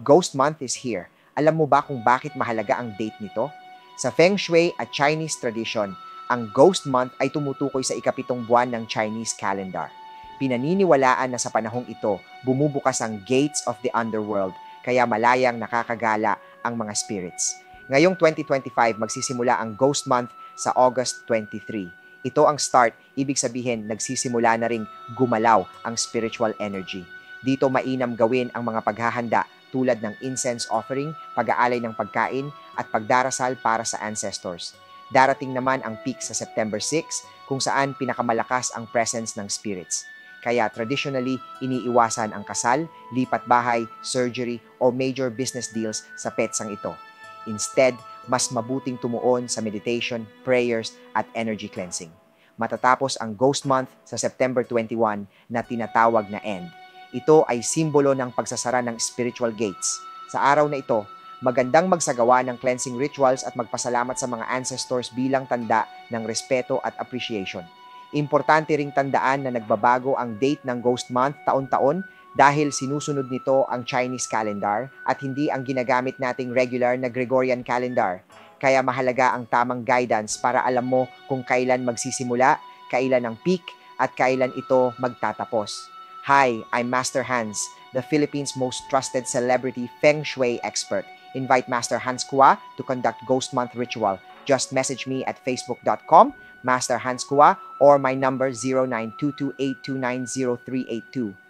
Ghost Month is here. Alam mo ba kung bakit mahalaga ang date nito? Sa Feng Shui at Chinese tradition, ang Ghost Month ay tumutukoy sa ikapitong buwan ng Chinese calendar. Pinaniniwalaan na sa panahong ito, bumubukas ang gates of the underworld, kaya malayang nakakagala ang mga spirits. Ngayong 2025, magsisimula ang Ghost Month sa August 23. Ito ang start, ibig sabihin nagsisimula na ring gumalaw ang spiritual energy. Dito mainam gawin ang mga paghahanda tulad ng incense offering, pag-aalay ng pagkain, at pagdarasal para sa ancestors. Darating naman ang peak sa September 6 kung saan pinakamalakas ang presence ng spirits. Kaya traditionally, iniiwasan ang kasal, lipat bahay, surgery, o major business deals sa petsang ito. Instead, mas mabuting tumuon sa meditation, prayers, at energy cleansing. Matatapos ang Ghost Month sa September 21 na tinatawag na end. Ito ay simbolo ng pagsasara ng spiritual gates. Sa araw na ito, magandang magsagawa ng cleansing rituals at magpasalamat sa mga ancestors bilang tanda ng respeto at appreciation. Importante ring tandaan na nagbabago ang date ng Ghost Month taon-taon dahil sinusunod nito ang Chinese calendar at hindi ang ginagamit nating regular na Gregorian calendar. Kaya mahalaga ang tamang guidance para alam mo kung kailan magsisimula, kailan ang peak, at kailan ito magtatapos. Hi, I'm Master Hans, the Philippines' most trusted celebrity Feng Shui expert. Invite Master Hans Kua to conduct Ghost Month ritual. Just message me at facebook.com, Master Hans Kua, or my number 092282908382.